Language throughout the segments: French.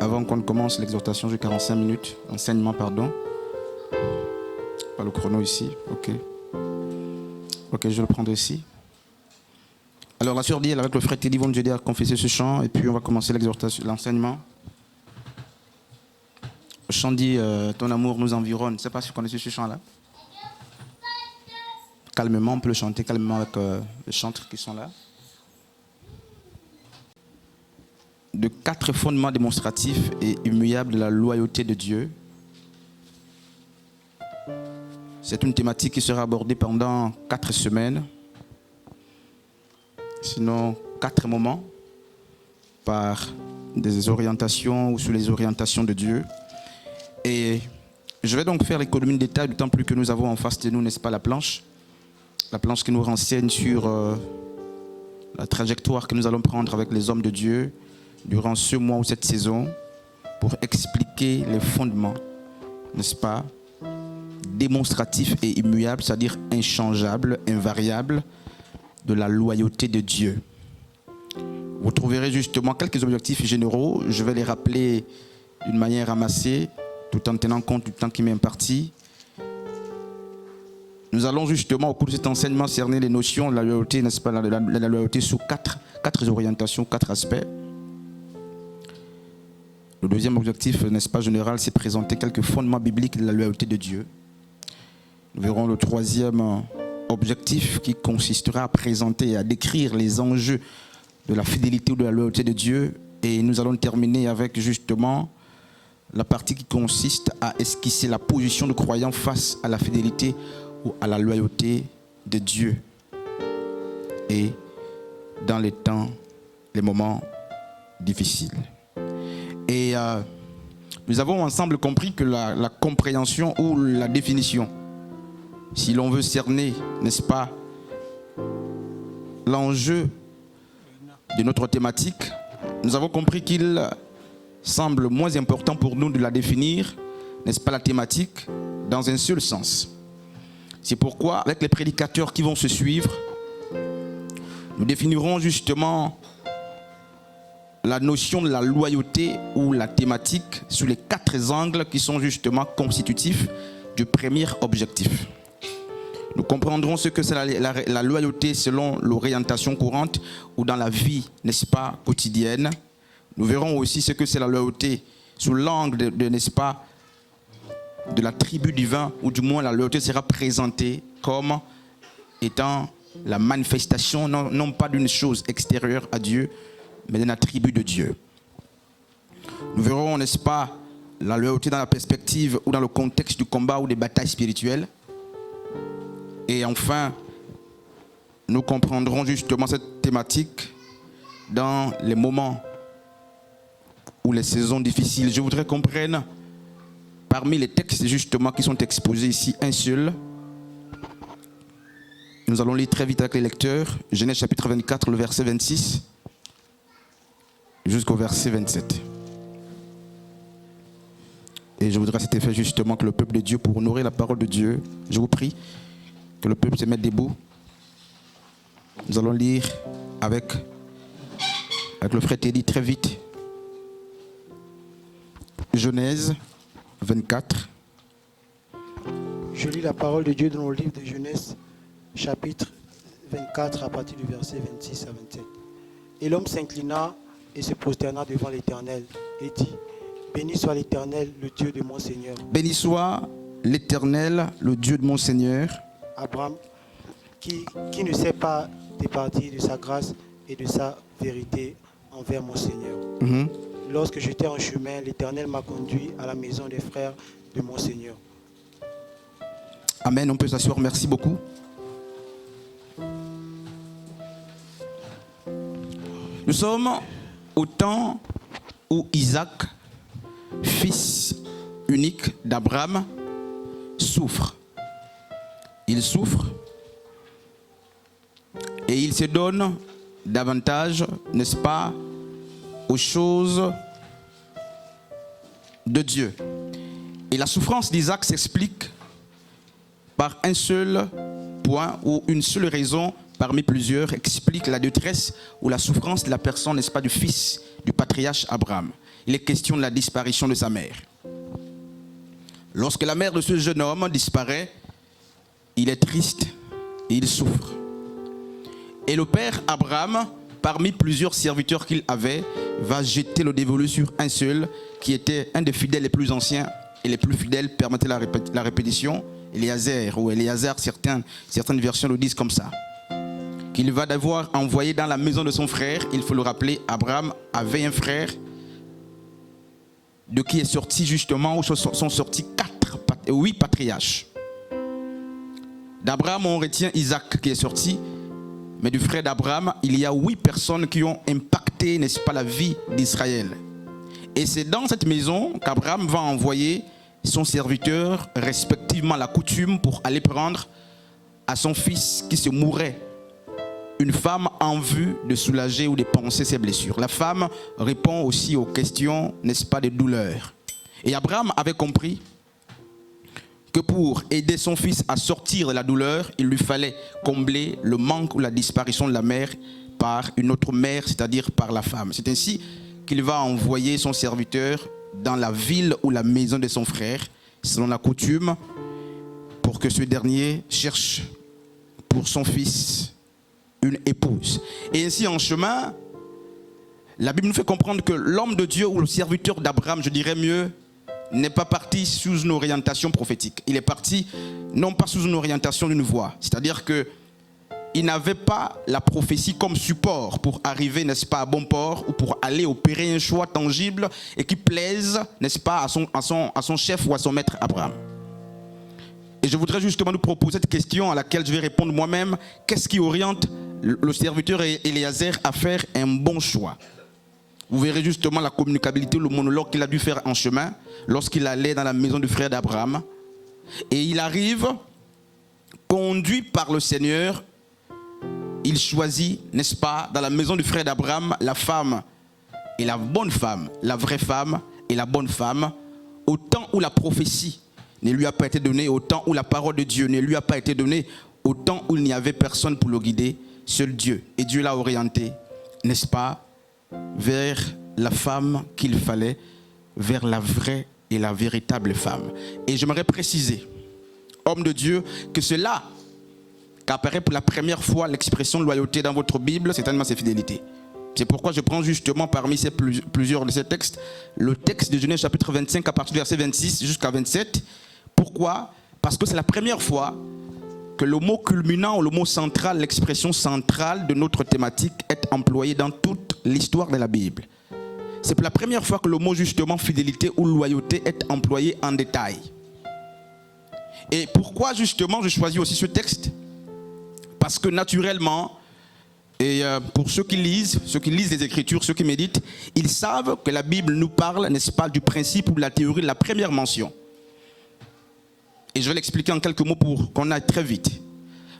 Avant qu'on commence l'exhortation, j'ai 45 minutes. Enseignement, pardon. Pas le chrono ici. Ok. Ok, je vais le prendre ici. Alors la sœur dit, avec le frère Teddy, vont nous aider à confesser ce chant. Et puis on va commencer l'exhortation, l'enseignement. Le chant dit, ton amour nous environne. Je ne sais pas si vous connaissez ce chant-là. Calmement, on peut le chanter calmement avec les chantres qui sont là. De 4 fondements démonstratifs et immuables de la loyauté de Dieu. C'est une thématique qui sera abordée pendant 4 semaines, sinon 4 moments, par des orientations ou sous les orientations de Dieu. Et je vais donc faire l'économie de détail, d'autant plus que nous avons en face de nous, n'est-ce pas, la planche qui nous renseigne sur la trajectoire que nous allons prendre avec les hommes de Dieu durant ce mois ou cette saison pour expliquer les fondements, n'est-ce pas, démonstratifs et immuables, c'est-à-dire inchangeables, invariables, de la loyauté de Dieu. Vous trouverez justement quelques objectifs généraux, je vais les rappeler d'une manière amassée, tout en tenant compte du temps qui m'est imparti. Nous allons justement au cours de cet enseignement cerner les notions de la loyauté, n'est-ce pas, la loyauté sous quatre orientations, 4 aspects. Le deuxième objectif, n'est-ce pas, général, c'est présenter quelques fondements bibliques de la loyauté de Dieu. Nous verrons le troisième objectif qui consistera à présenter et à décrire les enjeux de la fidélité ou de la loyauté de Dieu. Et nous allons terminer avec justement la partie qui consiste à esquisser la position de croyant face à la fidélité ou à la loyauté de Dieu. Et dans les temps, les moments difficiles. Et nous avons ensemble compris que la compréhension ou la définition, si l'on veut cerner, n'est-ce pas, l'enjeu de notre thématique, nous avons compris qu'il semble moins important pour nous de la définir, n'est-ce pas, la thématique, dans un seul sens. C'est pourquoi, avec les prédicateurs qui vont se suivre, nous définirons justement la notion de la loyauté ou la thématique sous les 4 angles qui sont justement constitutifs du premier objectif. Nous comprendrons ce que c'est la loyauté selon l'orientation courante ou dans la vie, n'est-ce pas, quotidienne. Nous verrons aussi ce que c'est la loyauté sous l'angle n'est-ce pas, de la tribu divine, ou du moins la loyauté sera présentée comme étant la manifestation non pas d'une chose extérieure à Dieu, mais d'un attribut de Dieu. Nous verrons, n'est-ce pas, la loyauté dans la perspective ou dans le contexte du combat ou des batailles spirituelles. Et enfin, nous comprendrons justement cette thématique dans les moments ou les saisons difficiles. Je voudrais qu'on prenne parmi les textes justement qui sont exposés ici un seul. Nous allons lire très vite avec les lecteurs. Genèse chapitre 24, le verset 26. Jusqu'au verset 27. Et je voudrais à cet effet justement que le peuple de Dieu, pour honorer la parole de Dieu, je vous prie que le peuple se mette debout. Nous allons lire avec le frère Teddy très vite. Genèse 24. Je lis la parole de Dieu dans le livre de Genèse, chapitre 24, à partir du verset 26 à 27. Et l'homme s'inclina et se prosterna devant l'Éternel et dit, béni soit l'Éternel, le Dieu de mon Seigneur. Béni soit l'Éternel, le Dieu de mon Seigneur. Abraham, qui ne s'est pas départi de sa grâce et de sa vérité envers mon Seigneur. Lorsque j'étais en chemin, l'Éternel m'a conduit à la maison des frères de mon Seigneur. Amen, on peut s'asseoir, merci beaucoup. Nous sommes au temps où Isaac, fils unique d'Abraham, souffre. Il souffre et il se donne davantage, n'est-ce pas, aux choses de Dieu. Et la souffrance d'Isaac s'explique par un seul point ou une seule raison parmi plusieurs explique la détresse ou la souffrance de la personne, n'est-ce pas, du fils du patriarche Abraham. il est question de la disparition de sa mère. Lorsque la mère de ce jeune homme disparaît, il est triste et il souffre. Et le père Abraham, parmi plusieurs serviteurs qu'il avait, va jeter le dévolu sur un seul, qui était un des fidèles les plus anciens et les plus fidèles, permettez la répétition, Éléazar ou Éléazar, certaines versions le disent comme ça. Qu'il va devoir envoyer dans la maison de son frère. Il faut le rappeler, Abraham avait un frère de qui est sorti justement, où sont sortis 8 patriarches. D'Abraham, on retient Isaac qui est sorti, mais du frère d'Abraham, il y a 8 personnes qui ont impacté, n'est-ce pas, la vie d'Israël. Et c'est dans cette maison qu'Abraham va envoyer son serviteur, respectivement la coutume, pour aller prendre à son fils qui se mourait une femme en vue de soulager ou de panser ses blessures. La femme répond aussi aux questions, n'est-ce pas, de douleur. Et Abraham avait compris que pour aider son fils à sortir de la douleur, il lui fallait combler le manque ou la disparition de la mère par une autre mère, c'est-à-dire par la femme. C'est ainsi qu'il va envoyer son serviteur dans la ville ou la maison de son frère, selon la coutume, pour que ce dernier cherche pour son fils une épouse. Et ainsi en chemin, la Bible nous fait comprendre que l'homme de Dieu ou le serviteur d'Abraham, je dirais mieux, n'est pas parti sous une orientation prophétique. Il est parti non pas sous une orientation d'une voix. C'est-à-dire qu'il n'avait pas la prophétie comme support pour arriver, n'est-ce pas, à bon port, ou pour aller opérer un choix tangible et qui plaise, n'est-ce pas, à son chef ou à son maître Abraham. Et je voudrais justement nous proposer cette question à laquelle je vais répondre moi-même. Qu'est-ce qui oriente le serviteur Éléazar à faire un bon choix? Vous verrez justement la communicabilité, le monologue qu'il a dû faire en chemin lorsqu'il allait dans la maison du frère d'Abraham. Et il arrive, conduit par le Seigneur, il choisit, n'est-ce pas, dans la maison du frère d'Abraham, la femme et la bonne femme, la vraie femme et la bonne femme, au temps où la prophétie ne lui a pas été donnée, au temps où la parole de Dieu ne lui a pas été donnée, au temps où il n'y avait personne pour le guider, seul Dieu. Et Dieu l'a orienté, n'est-ce pas, vers la femme qu'il fallait, vers la vraie et la véritable femme. Et j'aimerais préciser, homme de Dieu, que c'est là qu'apparaît pour la première fois l'expression loyauté dans votre Bible, certainement c'est fidélité. C'est pourquoi je prends justement parmi plusieurs de ces textes, le texte de Genèse chapitre 25 à partir du verset 26 jusqu'à 27. Pourquoi? Parce que c'est la première fois que le mot culminant ou le mot central, l'expression centrale de notre thématique est employé dans toute l'histoire de la Bible. C'est pour la première fois que le mot justement fidélité ou loyauté est employé en détail. Et pourquoi justement je choisis aussi ce texte? Parce que naturellement, et pour ceux qui lisent les Écritures, ceux qui méditent, ils savent que la Bible nous parle, n'est-ce pas, du principe ou de la théorie de la première mention. Et je vais l'expliquer en quelques mots pour qu'on aille très vite.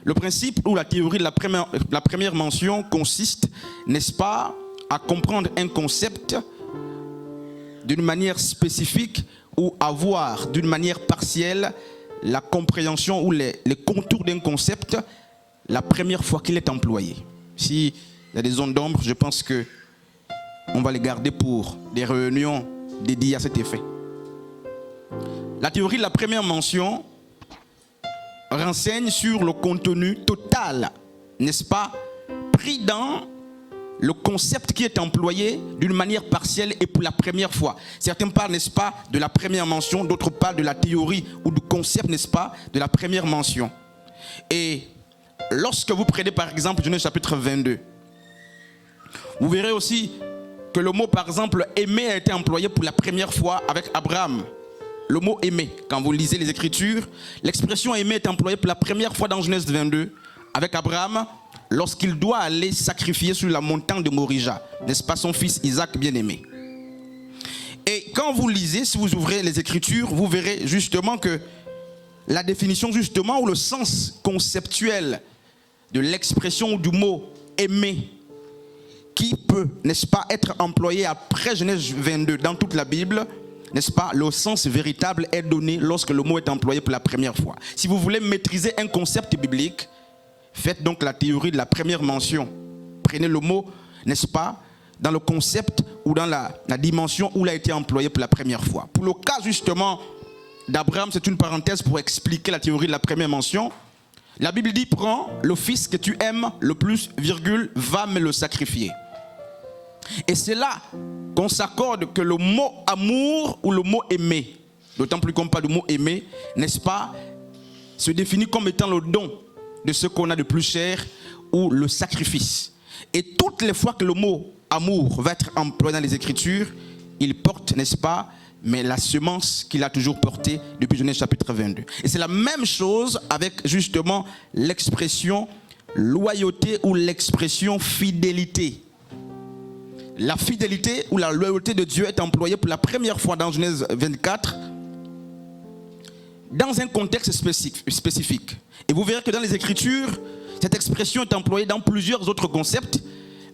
Le principe ou la théorie de la première mention consiste, n'est-ce pas, à comprendre un concept d'une manière spécifique ou à voir d'une manière partielle la compréhension ou les contours d'un concept la première fois qu'il est employé. S'il y a des zones d'ombre, je pense qu'on va les garder pour des réunions dédiées à cet effet. La théorie de la première mention renseigne sur le contenu total, n'est-ce pas, pris dans le concept qui est employé d'une manière partielle et pour la première fois. Certains parlent, n'est-ce pas, de la première mention, d'autres parlent de la théorie ou du concept, n'est-ce pas, de la première mention. Et lorsque vous prenez par exemple Genèse chapitre 22, vous verrez aussi que le mot par exemple aimer a été employé pour la première fois avec Abraham. Le mot aimer, quand vous lisez les Écritures, l'expression aimer est employée pour la première fois dans Genèse 22 avec Abraham lorsqu'il doit aller sacrifier sur la montagne de Morija, n'est-ce pas, son fils Isaac bien-aimé. Et quand vous lisez, si vous ouvrez les Écritures, vous verrez justement que la définition justement ou le sens conceptuel de l'expression du mot aimer qui peut, n'est-ce pas, être employé après Genèse 22 dans toute la Bible, n'est-ce pas, le sens véritable est donné lorsque le mot est employé pour la première fois. Si vous voulez maîtriser un concept biblique, faites donc la théorie de la première mention. Prenez le mot, n'est-ce pas, dans le concept ou dans la dimension où il a été employé pour la première fois. Pour le cas justement d'Abraham, c'est une parenthèse pour expliquer la théorie de la première mention. La Bible dit, prends le fils que tu aimes le plus, virgule, va me le sacrifier. Et c'est là qu'on s'accorde que le mot amour ou le mot aimer, d'autant plus qu'on parle du mot aimer, n'est-ce pas, se définit comme étant le don de ce qu'on a de plus cher ou le sacrifice. Et toutes les fois que le mot amour va être employé dans les Écritures, il porte, n'est-ce pas, mais la semence qu'il a toujours portée depuis Genèse chapitre 22. Et c'est la même chose avec justement l'expression loyauté ou l'expression fidélité. La fidélité ou la loyauté de Dieu est employée pour la première fois dans Genèse 24 dans un contexte spécifique. Et vous verrez que dans les Écritures, cette expression est employée dans plusieurs autres concepts.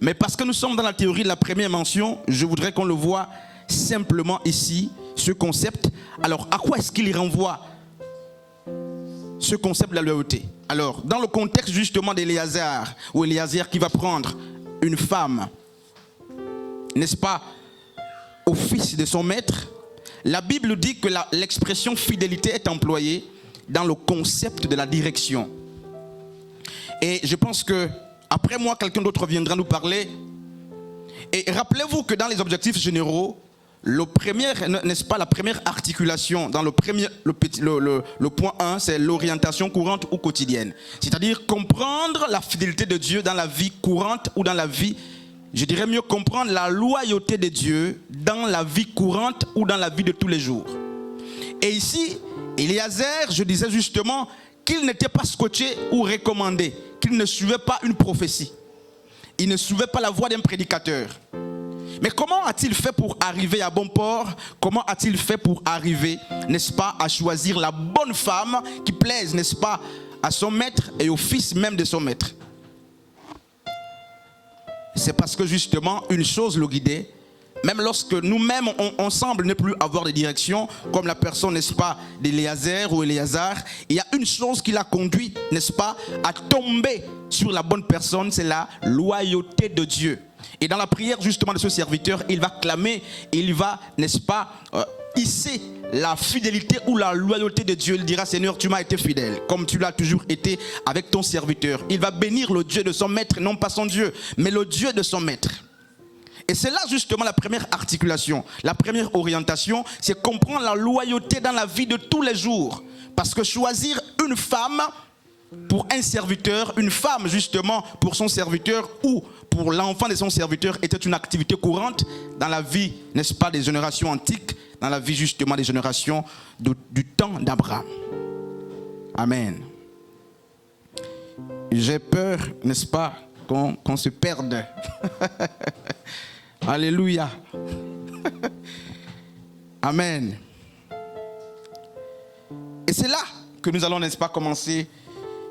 Mais parce que nous sommes dans la théorie de la première mention, je voudrais qu'on le voit simplement ici, ce concept. Alors, à quoi est-ce qu'il renvoie, ce concept de la loyauté? Alors, dans le contexte justement d'Éléazar, ou Éléazar qui va prendre une femme, n'est-ce pas, au fils de son maître, la Bible dit que l'expression fidélité est employée dans le concept de la direction. Et je pense que après moi, quelqu'un d'autre viendra nous parler. Et rappelez-vous que dans les objectifs généraux, n'est-ce pas, la première articulation dans le point 1, c'est l'orientation courante ou quotidienne. C'est-à-dire comprendre la fidélité de Dieu dans la vie courante ou dans la vie, je dirais mieux comprendre la loyauté de Dieu dans la vie courante ou dans la vie de tous les jours. Et ici, Éléazar, je disais justement qu'il n'était pas scotché ou recommandé, qu'il ne suivait pas une prophétie. Il ne suivait pas la voie d'un prédicateur. Mais comment a-t-il fait pour arriver à bon port? Comment a-t-il fait pour arriver, n'est-ce pas, à choisir la bonne femme qui plaise, n'est-ce pas, à son maître et au fils même de son maître? C'est parce que justement, une chose le guidait. Même lorsque nous-mêmes, on semble ne plus avoir de direction, comme la personne, n'est-ce pas, d'Éléazar ou Éléazar, il y a une chose qui l'a conduit, n'est-ce pas, à tomber sur la bonne personne, c'est la loyauté de Dieu. Et dans la prière justement de ce serviteur, il va clamer, il va, n'est-ce pas, hisser la fidélité ou la loyauté de Dieu. Il dira, Seigneur, tu m'as été fidèle, comme tu l'as toujours été avec ton serviteur. Il va bénir le Dieu de son maître, non pas son Dieu, mais le Dieu de son maître. Et c'est là justement la première articulation, la première orientation, c'est comprendre la loyauté dans la vie de tous les jours. Parce que choisir une femme pour un serviteur, une femme justement pour son serviteur ou pour l'enfant de son serviteur était une activité courante dans la vie, n'est-ce pas, des générations antiques, dans la vie justement des générations du temps d'Abraham. Amen. J'ai peur, n'est-ce pas, qu'on se perde. Alléluia. Amen. Et c'est là que nous allons, n'est-ce pas, commencer.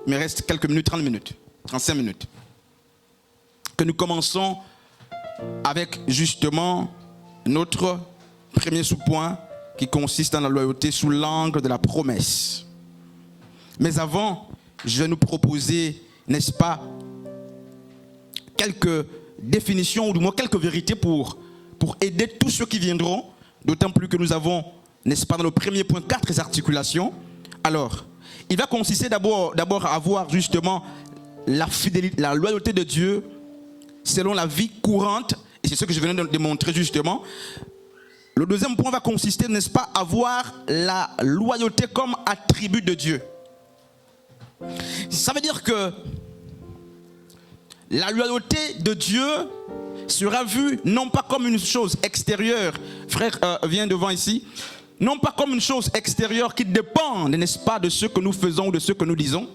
Il me reste quelques minutes, 30 minutes, 35 minutes. Que nous commençons avec justement notre premier sous-point qui consiste dans la loyauté sous l'angle de la promesse. Mais avant, je vais nous proposer, n'est-ce pas, quelques définitions ou du moins quelques vérités pour aider tous ceux qui viendront, d'autant plus que nous avons, n'est-ce pas, dans le premier point, 4 articulations. Alors, il va consister d'abord à avoir justement la fidélité, la loyauté de Dieu selon la vie courante, et c'est ce que je venais de démontrer justement. Le deuxième point va consister, n'est-ce pas, à avoir la loyauté comme attribut de Dieu. Ça veut dire que la loyauté de Dieu sera vue non pas comme une chose extérieure, frère, viens devant ici, non pas comme une chose extérieure qui dépend, n'est-ce pas, de ce que nous faisons ou de ce que nous disons,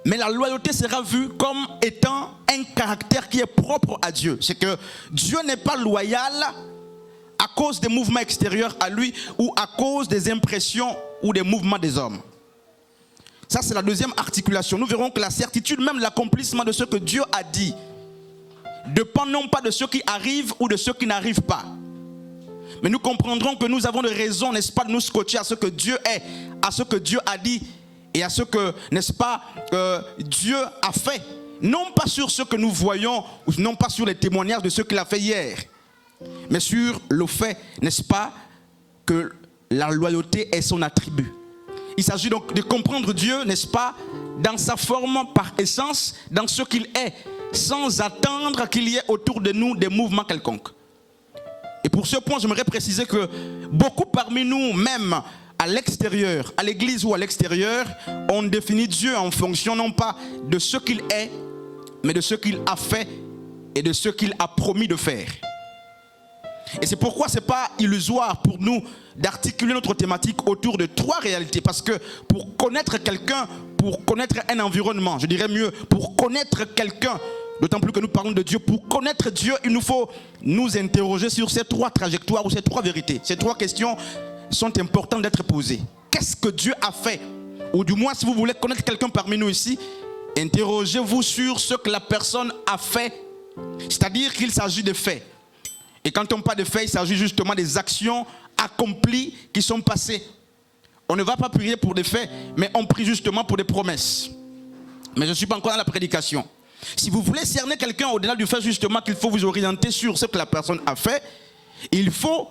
mais la loyauté sera vue comme étant un caractère qui est propre à Dieu. C'est que Dieu n'est pas loyal à cause des mouvements extérieurs à lui ou à cause des impressions ou des mouvements des hommes. Ça, c'est la deuxième articulation. Nous verrons que la certitude, même l'accomplissement de ce que Dieu a dit, dépend non pas de ce qui arrive ou de ce qui n'arrive pas. Mais nous comprendrons que nous avons des raisons, n'est-ce pas, de nous scotcher à ce que Dieu est, à ce que Dieu a dit et à ce que, n'est-ce pas, Dieu a fait. non pas sur ce que nous voyons, ou non pas sur les témoignages de ce qu'il a fait hier, mais sur le fait, n'est-ce pas, que la loyauté est son attribut. Il s'agit donc de comprendre Dieu, n'est-ce pas, dans sa forme par essence, dans ce qu'il est, sans attendre qu'il y ait autour de nous des mouvements quelconques. Et pour ce point, j'aimerais préciser que beaucoup parmi nous, même à l'extérieur, à l'église ou à l'extérieur, on définit Dieu en fonction non pas de ce qu'il est, mais de ce qu'il a fait et de ce qu'il a promis de faire. Et c'est pourquoi ce n'est pas illusoire pour nous d'articuler notre thématique autour de trois réalités. Parce que pour connaître quelqu'un, pour connaître un environnement, je dirais mieux, pour connaître quelqu'un, d'autant plus que nous parlons de Dieu, pour connaître Dieu, il nous faut nous interroger sur ces trois trajectoires ou ces trois vérités. Ces trois questions sont importantes d'être posées. Qu'est-ce que Dieu a fait? Ou du moins, si vous voulez connaître quelqu'un parmi nous ici, interrogez-vous sur ce que la personne a fait. C'est-à-dire qu'il s'agit de faits. Et quand on parle de faits, il s'agit justement des actions accomplies qui sont passées. On ne va pas prier pour des faits, mais on prie justement pour des promesses. Mais je ne suis pas encore dans la prédication. Si vous voulez cerner quelqu'un au-delà du fait justement qu'il faut vous orienter sur ce que la personne a fait, il faut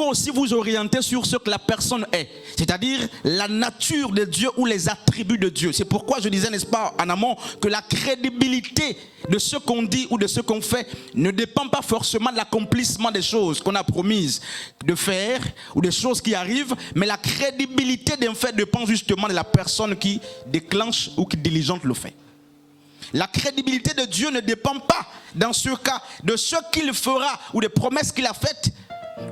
aussi vous orienter sur ce que la personne est, c'est-à-dire la nature de Dieu ou les attributs de Dieu. C'est pourquoi je disais, n'est-ce pas, en amont, que la crédibilité de ce qu'on dit ou de ce qu'on fait ne dépend pas forcément de l'accomplissement des choses qu'on a promises de faire ou des choses qui arrivent, mais la crédibilité d'un fait dépend justement de la personne qui déclenche ou qui diligente le fait. La crédibilité de Dieu ne dépend pas, dans ce cas, de ce qu'il fera ou des promesses qu'il a faites,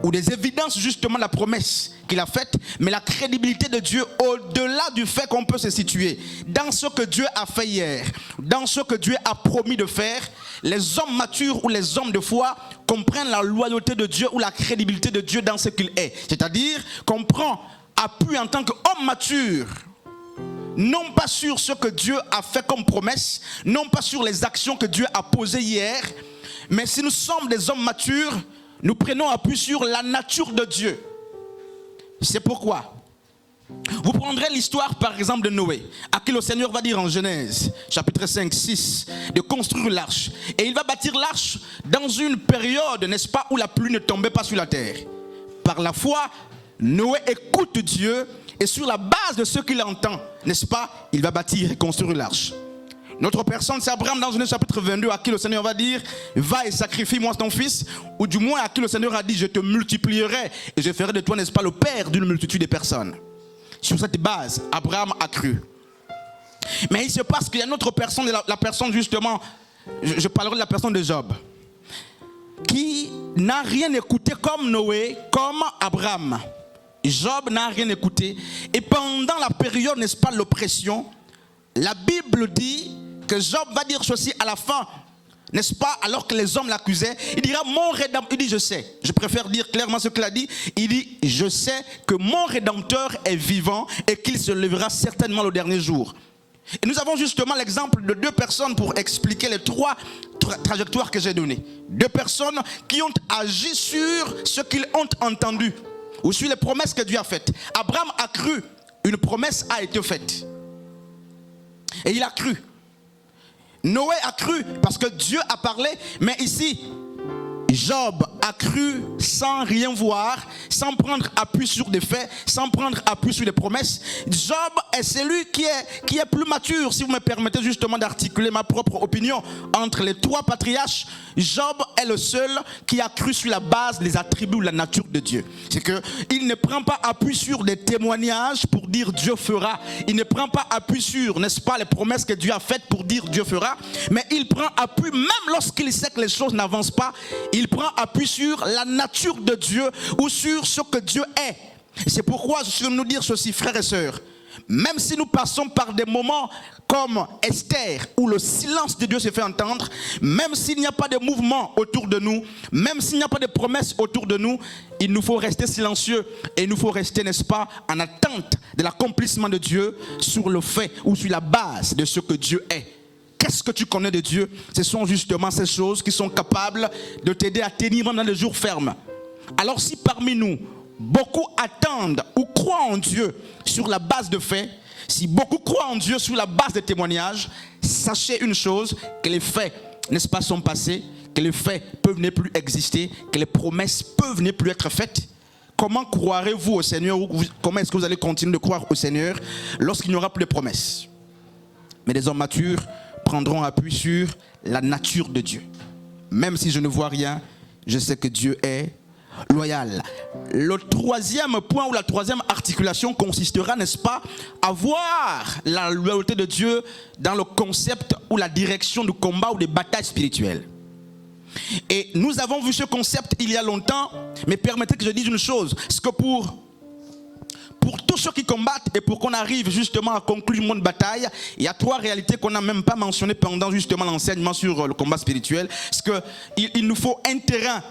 ou des évidences justement de la promesse qu'il a faite, mais la crédibilité de Dieu au-delà du fait qu'on peut se situer dans ce que Dieu a fait hier, dans ce que Dieu a promis de faire. Les hommes matures ou les hommes de foi comprennent la loyauté de Dieu ou la crédibilité de Dieu dans ce qu'il est. C'est-à-dire qu'on prend appui en tant qu'homme mature, non pas sur ce que Dieu a fait comme promesse, non pas sur les actions que Dieu a posées hier, mais si nous sommes des hommes matures, nous prenons appui sur la nature de Dieu. C'est pourquoi vous prendrez l'histoire par exemple de Noé, à qui le Seigneur va dire en Genèse chapitre 5, 6 de construire l'arche. Et il va bâtir l'arche dans une période, n'est-ce pas, où la pluie ne tombait pas sur la terre. Par la foi, Noé écoute Dieu et sur la base de ce qu'il entend, n'est-ce pas, il va bâtir et construire l'arche. Notre personne, c'est Abraham dans Genèse chapitre 22, à qui le Seigneur va dire, va et sacrifie-moi ton fils, ou du moins à qui le Seigneur a dit, je te multiplierai et je ferai de toi, n'est-ce pas, le père d'une multitude de personnes. Sur cette base, Abraham a cru. Mais il se passe qu'il y a une autre personne, la personne justement, je parlerai de la personne de Job, qui n'a rien écouté comme Noé, comme Abraham. Job n'a rien écouté. Et pendant la période, n'est-ce pas, l'oppression, la Bible dit que Job va dire ceci à la fin, n'est-ce pas, alors que les hommes l'accusaient, il dira mon rédempteur, il dit je sais, je préfère dire clairement ce qu'il a dit, il dit je sais que mon rédempteur est vivant et qu'il se lèvera certainement le dernier jour. Et nous avons justement l'exemple de deux personnes pour expliquer les trois trajectoires que j'ai données. Deux personnes qui ont agi sur ce qu'ils ont entendu ou sur les promesses que Dieu a faites. Abraham a cru, une promesse a été faite. Et il a cru. Noé a cru parce que Dieu a parlé. Mais ici, Job a cru sans rien voir, sans prendre appui sur des faits, sans prendre appui sur des promesses. Job est celui qui est plus mature, si vous me permettez justement d'articuler ma propre opinion. Entre les trois patriarches, Job est le seul qui a cru sur la base des attributs de la nature de Dieu. C'est qu'il ne prend pas appui sur des témoignages pour dire Dieu fera. Il ne prend pas appui sur, n'est-ce pas, les promesses que Dieu a faites pour dire Dieu fera. Mais il prend appui, même lorsqu'il sait que les choses n'avancent pas, il prend appui sur la nature de Dieu ou sur ce que Dieu est. Et c'est pourquoi je veux nous dire ceci, frères et sœurs. Même si nous passons par des moments comme Esther, où le silence de Dieu se fait entendre, même s'il n'y a pas de mouvement autour de nous, même s'il n'y a pas de promesses autour de nous, il nous faut rester silencieux et il nous faut rester, n'est-ce pas, en attente de l'accomplissement de Dieu sur le fait ou sur la base de ce que Dieu est. Qu'est-ce que tu connais de Dieu? Ce sont justement ces choses qui sont capables de t'aider à tenir même dans les jours fermes. Alors si parmi nous, beaucoup attendent ou croient en Dieu sur la base de faits, si beaucoup croient en Dieu sur la base des témoignages, sachez une chose, que les faits, n'est-ce pas, sont passés, que les faits peuvent ne plus exister, que les promesses peuvent ne plus être faites. Comment croirez-vous au Seigneur, ou comment est-ce que vous allez continuer de croire au Seigneur lorsqu'il n'y aura plus de promesses? Mais les hommes matures prendront appui sur la nature de Dieu. Même si je ne vois rien, je sais que Dieu est loyal. Le troisième point ou la troisième articulation consistera, n'est-ce pas, à voir la loyauté de Dieu dans le concept ou la direction du combat ou des batailles spirituelles. Et nous avons vu ce concept il y a longtemps, mais permettez que je dise une chose, c'est que pour tous ceux qui combattent et pour qu'on arrive justement à conclure une bonne bataille, il y a trois réalités qu'on n'a même pas mentionnées pendant justement l'enseignement sur le combat spirituel. C'est qu'il nous faut un terrain.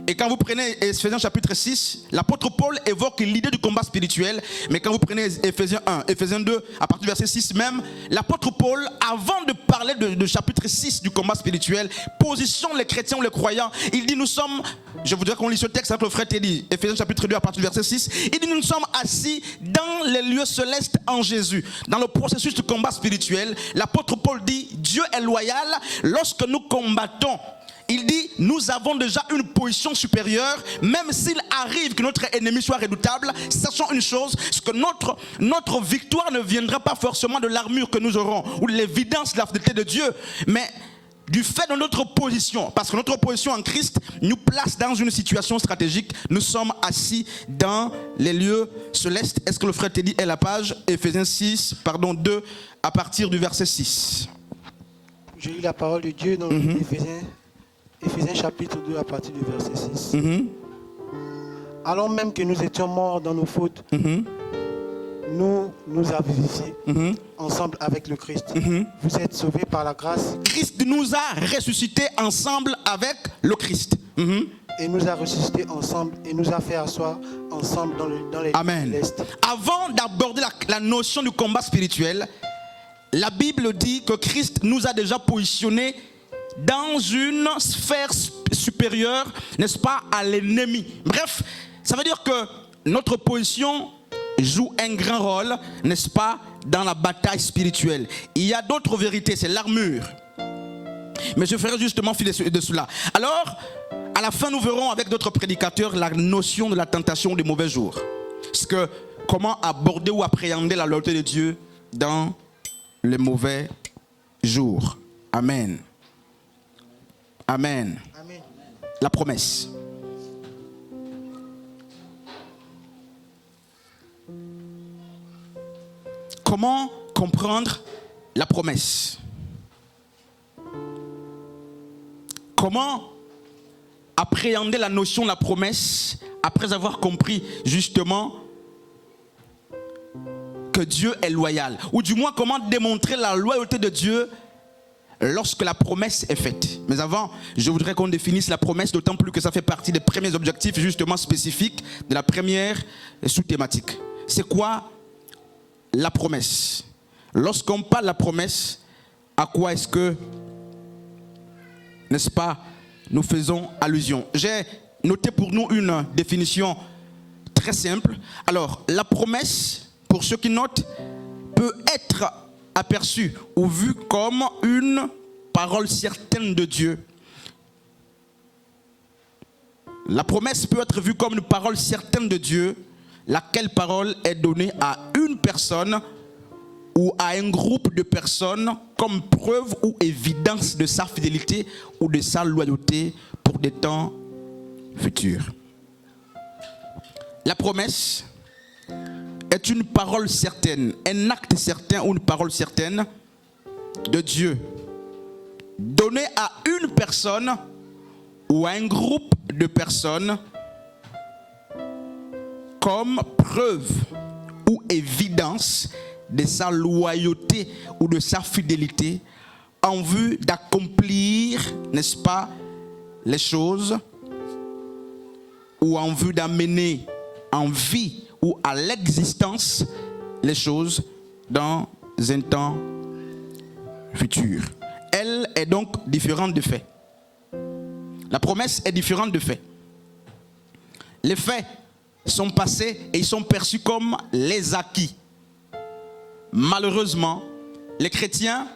Et quand vous prenez Ephésiens chapitre 6, l'apôtre Paul évoque l'idée du combat spirituel. Mais quand vous prenez Ephésiens 1, Ephésiens 2, à partir du verset 6 même, l'apôtre Paul, avant de parler de chapitre 6 du combat spirituel, positionne les chrétiens ou les croyants. Il dit, nous sommes, je voudrais qu'on lise ce texte avec le frère Teddy, Ephésiens chapitre 2 à partir du verset 6. Il dit, nous sommes assis dans les lieux célestes en Jésus. Dans le processus du combat spirituel, l'apôtre Paul dit, Dieu est loyal lorsque nous combattons. Il dit, nous avons déjà une position supérieure, même s'il arrive que notre ennemi soit redoutable, sachons une chose, c'est que notre victoire ne viendra pas forcément de l'armure que nous aurons, ou de l'évidence de la fidélité de Dieu, mais du fait de notre position, parce que notre position en Christ nous place dans une situation stratégique. Nous sommes assis dans les lieux célestes. Est-ce que le frère Teddy est la page Ephésiens 2, à partir du verset 6. Je lis la parole de Dieu dans Ephésiens chapitre 2 à partir du verset 6. Alors même que nous étions morts dans nos fautes, nous a vivifiés ensemble avec le Christ. Vous êtes sauvés par la grâce. Christ nous a ressuscités ensemble avec le Christ. Et nous a ressuscités ensemble et nous a fait asseoir ensemble dans les célestes. Avant d'aborder la notion du combat spirituel, la Bible dit que Christ nous a déjà positionnés dans une sphère supérieure, n'est-ce pas, à l'ennemi. Bref, ça veut dire que notre position joue un grand rôle, n'est-ce pas, dans la bataille spirituelle. Il y a d'autres vérités, c'est l'armure. Mais je ferai justement fi de cela. Alors, à la fin, nous verrons avec d'autres prédicateurs la notion de la tentation des mauvais jours. C'est que comment aborder ou appréhender la loyauté de Dieu dans les mauvais jours. Amen. Amen. Amen. La promesse. Comment comprendre la promesse? Comment appréhender la notion de la promesse après avoir compris justement que Dieu est loyal? Ou du moins comment démontrer la loyauté de Dieu lorsque la promesse est faite. Mais avant, je voudrais qu'on définisse la promesse, d'autant plus que ça fait partie des premiers objectifs justement spécifiques de la première sous-thématique. C'est quoi la promesse? Lorsqu'on parle de la promesse, à quoi est-ce que, n'est-ce pas, nous faisons allusion? J'ai noté pour nous une définition très simple. Alors, la promesse, pour ceux qui notent, peut être aperçu ou vu comme une parole certaine de Dieu. La promesse peut être vue comme une parole certaine de Dieu, laquelle parole est donnée à une personne ou à un groupe de personnes comme preuve ou évidence de sa fidélité ou de sa loyauté pour des temps futurs. La promesse est une parole certaine, un acte certain ou une parole certaine de Dieu, donnée à une personne ou à un groupe de personnes comme preuve ou évidence de sa loyauté ou de sa fidélité en vue d'accomplir, n'est-ce pas, les choses ou en vue d'amener en vie ou à l'existence les choses dans un temps futur. Elle est donc différente de fait. La promesse est différente de fait. Les faits sont passés et ils sont perçus comme les acquis. Malheureusement, les chrétiens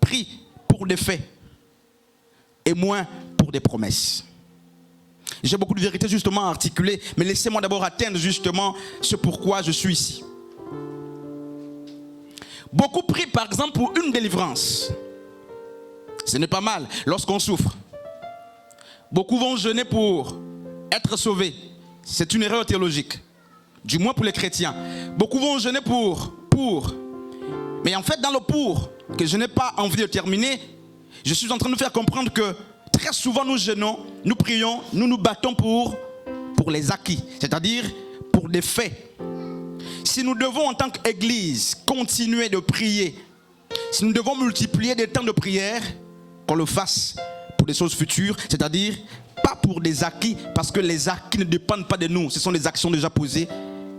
prie pour des faits et moins pour des promesses. J'ai beaucoup de vérités justement à articuler, mais laissez-moi d'abord atteindre justement ce pourquoi je suis ici. Beaucoup prient par exemple pour une délivrance. Ce n'est pas mal lorsqu'on souffre. Beaucoup vont jeûner pour être sauvés. C'est une erreur théologique, du moins pour les chrétiens. Beaucoup vont jeûner pour. Mais en fait, dans le pour, que je n'ai pas envie de terminer, je suis en train de nous faire comprendre que très souvent nous jeûnons, nous prions, nous nous battons pour les acquis, c'est-à-dire pour des faits. Si nous devons en tant qu'Église continuer de prier, si nous devons multiplier des temps de prière, qu'on le fasse pour des choses futures, c'est-à-dire pas pour des acquis, parce que les acquis ne dépendent pas de nous, ce sont des actions déjà posées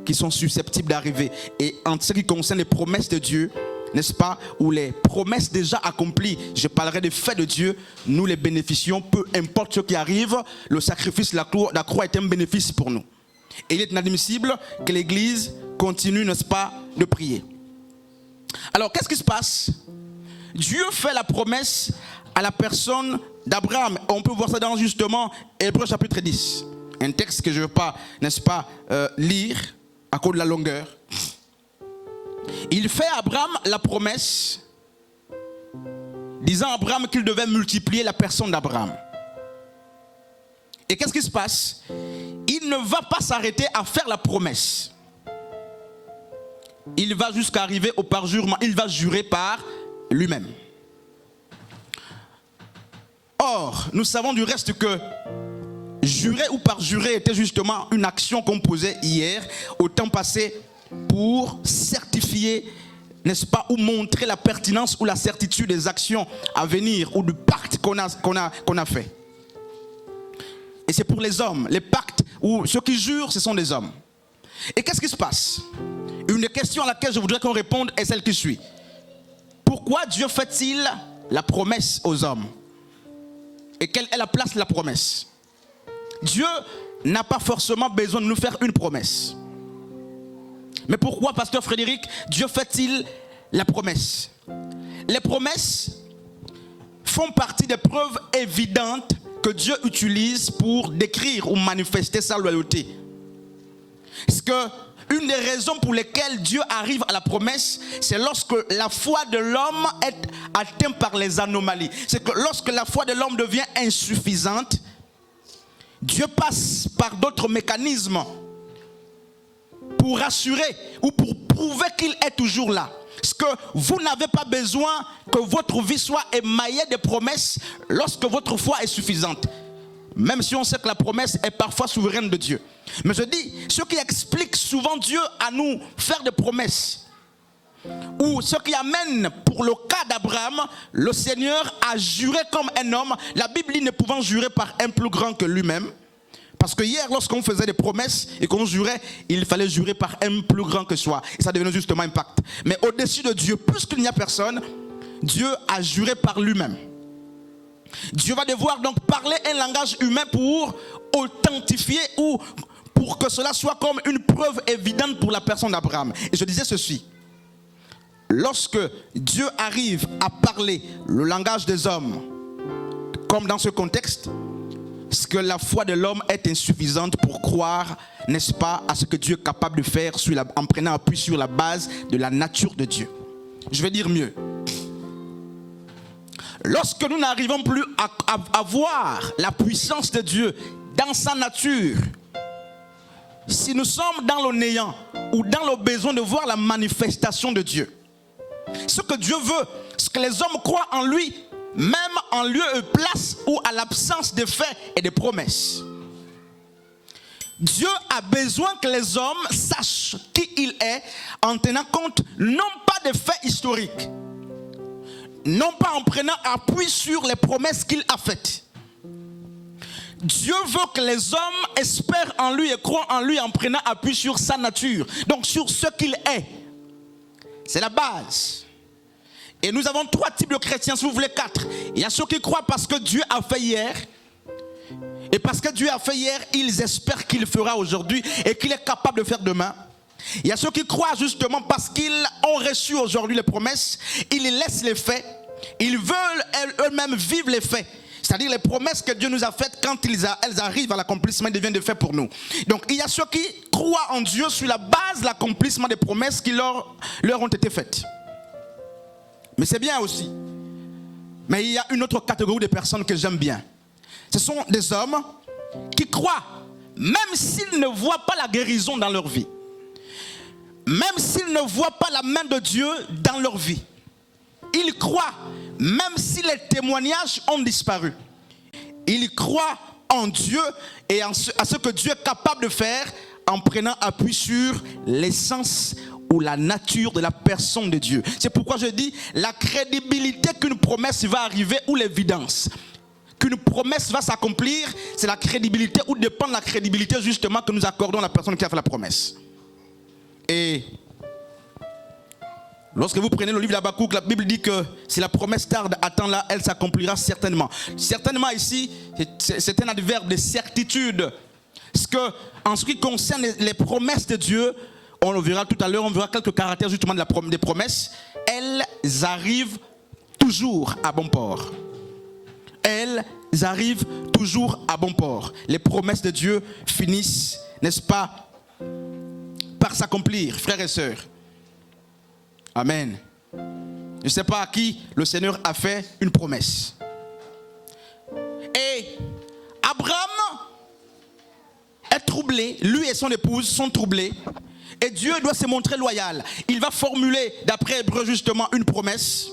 qui sont susceptibles d'arriver. Et en ce qui concerne les promesses de Dieu, n'est-ce pas, ou les promesses déjà accomplies, je parlerai des faits de Dieu, nous les bénéficions, peu importe ce qui arrive, le sacrifice de la croix est un bénéfice pour nous. Et il est inadmissible que l'Église continue, n'est-ce pas, de prier. Alors, qu'est-ce qui se passe? Dieu fait la promesse à la personne d'Abraham. On peut voir ça dans justement Hébreux chapitre 10. Un texte que je ne veux pas, n'est-ce pas, lire à cause de la longueur. Il fait à Abraham la promesse, disant à Abraham qu'il devait multiplier la personne d'Abraham. Et qu'est-ce qui se passe? Il ne va pas s'arrêter à faire la promesse. Il va jusqu'à arriver au parjurement. Il va jurer par lui-même. Or, nous savons du reste que jurer ou parjurer était justement une action qu'on posait hier, au temps passé, pour certifier, n'est-ce pas, ou montrer la pertinence ou la certitude des actions à venir ou du pacte qu'on a fait. Et c'est pour les hommes, les pactes, où ceux qui jurent, ce sont des hommes. Et qu'est-ce qui se passe? Une question à laquelle je voudrais qu'on réponde est celle qui suit. Pourquoi Dieu fait-il la promesse aux hommes? Et quelle est la place de la promesse? Dieu n'a pas forcément besoin de nous faire une promesse. Mais pourquoi, pasteur Frédéric, Dieu fait-il la promesse? Les promesses font partie des preuves évidentes que Dieu utilise pour décrire ou manifester sa loyauté. Parce que une des raisons pour lesquelles Dieu arrive à la promesse, c'est lorsque la foi de l'homme est atteinte par les anomalies. C'est que lorsque la foi de l'homme devient insuffisante, Dieu passe par d'autres mécanismes pour rassurer ou pour prouver qu'il est toujours là. Parce que vous n'avez pas besoin que votre vie soit émaillée de promesses lorsque votre foi est suffisante. Même si on sait que la promesse est parfois souveraine de Dieu. Mais je dis, ce qui explique souvent Dieu à nous faire des promesses, ou ce qui amène pour le cas d'Abraham, le Seigneur a juré comme un homme, la Bible dit ne pouvant jurer par un plus grand que lui-même. Parce que hier, lorsqu'on faisait des promesses et qu'on jurait, il fallait jurer par un plus grand que soi. Et ça devenait justement un pacte. Mais au-dessus de Dieu, puisqu'il n'y a personne, Dieu a juré par lui-même. Dieu va devoir donc parler un langage humain pour authentifier ou pour que cela soit comme une preuve évidente pour la personne d'Abraham. Et je disais ceci. Lorsque Dieu arrive à parler le langage des hommes, comme dans ce contexte, c'est que la foi de l'homme est insuffisante pour croire, n'est-ce pas, à ce que Dieu est capable de faire en prenant appui sur la base de la nature de Dieu. Je vais dire mieux. Lorsque nous n'arrivons plus à voir la puissance de Dieu dans sa nature, si nous sommes dans le néant ou dans le besoin de voir la manifestation de Dieu, ce que Dieu veut, ce que les hommes croient en lui, même en lieu et place ou à l'absence de faits et de promesses. Dieu a besoin que les hommes sachent qui il est en tenant compte non pas des faits historiques, non pas en prenant appui sur les promesses qu'il a faites. Dieu veut que les hommes espèrent en lui et croient en lui en prenant appui sur sa nature, donc sur ce qu'il est. C'est la base. Et nous avons 3 types de chrétiens, si vous voulez 4. Il y a ceux qui croient parce que Dieu a fait hier. Et parce que Dieu a fait hier, ils espèrent qu'il fera aujourd'hui et qu'il est capable de faire demain. Il y a ceux qui croient justement parce qu'ils ont reçu aujourd'hui les promesses, ils laissent les faits. Ils veulent eux-mêmes vivre les faits. C'est-à-dire les promesses que Dieu nous a faites, quand elles arrivent à l'accomplissement, elles deviennent des faits pour nous. Donc il y a ceux qui croient en Dieu sur la base de l'accomplissement des promesses qui leur ont été faites. Mais c'est bien aussi. Mais il y a une autre catégorie de personnes que j'aime bien. Ce sont des hommes qui croient, même s'ils ne voient pas la guérison dans leur vie. Même s'ils ne voient pas la main de Dieu dans leur vie. Ils croient, même si les témoignages ont disparu. Ils croient en Dieu et à ce que Dieu est capable de faire en prenant appui sur l'essence ou la nature de la personne de Dieu. C'est pourquoi je dis la crédibilité qu'une promesse va arriver ou l'évidence qu'une promesse va s'accomplir, c'est la crédibilité ou dépend de la crédibilité justement que nous accordons à la personne qui a fait la promesse. Et lorsque vous prenez le livre d'Habakkuk, la Bible dit que si la promesse tarde, attends-la, elle s'accomplira certainement. Certainement ici, c'est un adverbe de certitude. Parce que en ce qui concerne les promesses de Dieu, on le verra tout à l'heure, on verra quelques caractères justement des promesses. Elles arrivent toujours à bon port. Elles arrivent toujours à bon port. Les promesses de Dieu finissent, n'est-ce pas, par s'accomplir, frères et sœurs. Amen. Je ne sais pas à qui le Seigneur a fait une promesse. Et Abraham est troublé, lui et son épouse sont troublés. Et Dieu doit se montrer loyal. Il va formuler, d'après Hébreu justement, une promesse.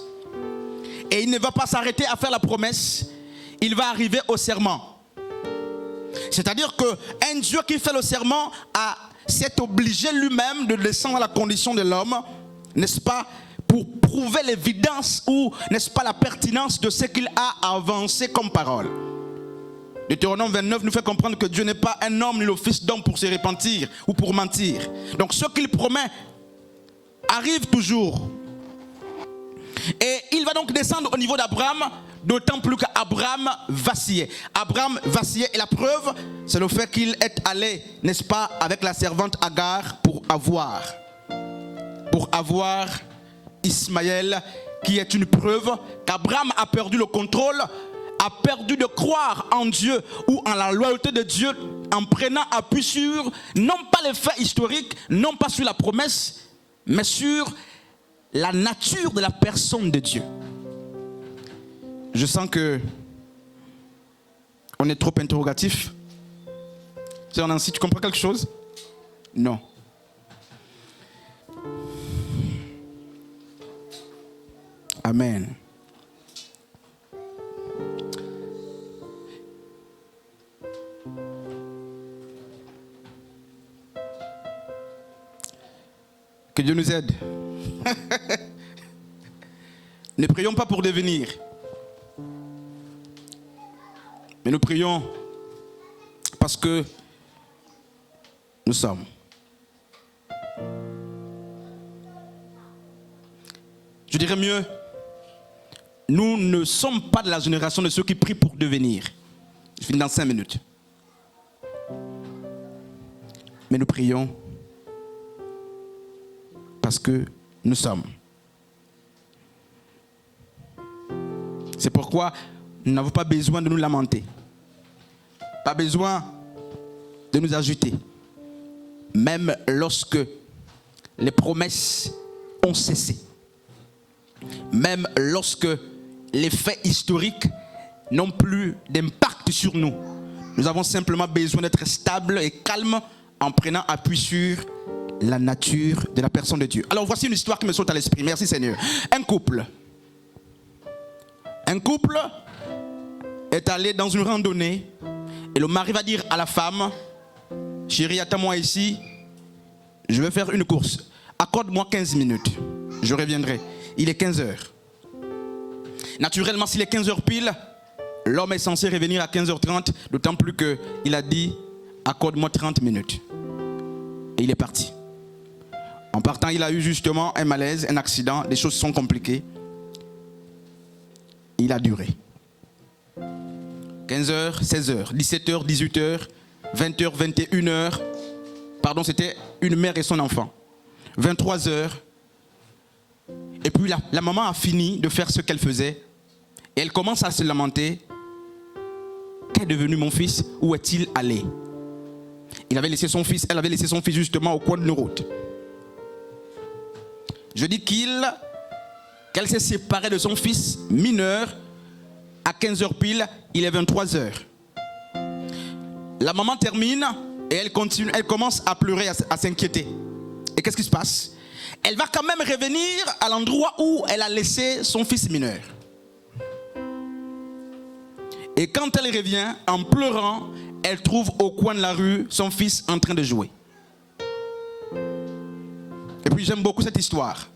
Et il ne va pas s'arrêter à faire la promesse. Il va arriver au serment. C'est-à-dire qu'un Dieu qui fait le serment s'est obligé lui-même de descendre à la condition de l'homme, n'est-ce pas, pour prouver l'évidence ou, n'est-ce pas, la pertinence de ce qu'il a avancé comme parole. Deutéronome 29 nous fait comprendre que Dieu n'est pas un homme ni le fils d'homme pour se repentir ou pour mentir. Donc ce qu'il promet arrive toujours. Et il va donc descendre au niveau d'Abraham, d'autant plus qu'Abraham vacillait. Abraham vacillait et la preuve, c'est le fait qu'il est allé, n'est-ce pas, avec la servante Agar pour avoir Ismaël, qui est une preuve qu'Abraham a perdu le contrôle, a perdu de croire en Dieu ou en la loyauté de Dieu en prenant appui sur, non pas les faits historiques, non pas sur la promesse, mais sur la nature de la personne de Dieu. Je sens que on est trop interrogatif. C'est Nancy, tu comprends quelque chose? Non. Amen. Que Dieu nous aide. Ne prions pas pour devenir. Mais nous prions parce que nous sommes. Je dirais mieux, nous ne sommes pas de la génération de ceux qui prient pour devenir. Je finis dans 5 minutes. Mais nous prions parce que nous sommes. C'est pourquoi nous n'avons pas besoin de nous lamenter. Pas besoin de nous agiter. Même lorsque les promesses ont cessé. Même lorsque les faits historiques n'ont plus d'impact sur nous. Nous avons simplement besoin d'être stables et calmes en prenant appui sur la nature de la personne de Dieu. Alors voici une histoire qui me saute à l'esprit. Merci Seigneur. Un couple est allé dans une randonnée et le mari va dire à la femme: chérie, attends-moi ici, je vais faire une course. Accorde-moi 15 minutes, je reviendrai. Il est 15 heures. Naturellement, s'il est 15 heures pile, l'homme est censé revenir à 15h30, d'autant plus qu'il a dit: accorde-moi 30 minutes. Et il est parti. En partant, il a eu justement un malaise, un accident, des choses sont compliquées. Il a duré. 15h, 16h, 17h, 18h, 20h, 21h. Pardon, c'était une mère et son enfant. 23h. Et puis puis la maman a fini de faire ce qu'elle faisait. Et elle commence à se lamenter. Qu'est devenu mon fils? Où est-il allé? Elle avait laissé son fils justement au coin d'une route. Je dis qu'elle s'est séparée de son fils mineur à 15h pile, il est 23h. La maman termine et elle commence à pleurer, à s'inquiéter. Et qu'est-ce qui se passe? Elle va quand même revenir à l'endroit où elle a laissé son fils mineur. Et quand elle revient, en pleurant, elle trouve au coin de la rue son fils en train de jouer. Et puis j'aime beaucoup cette histoire.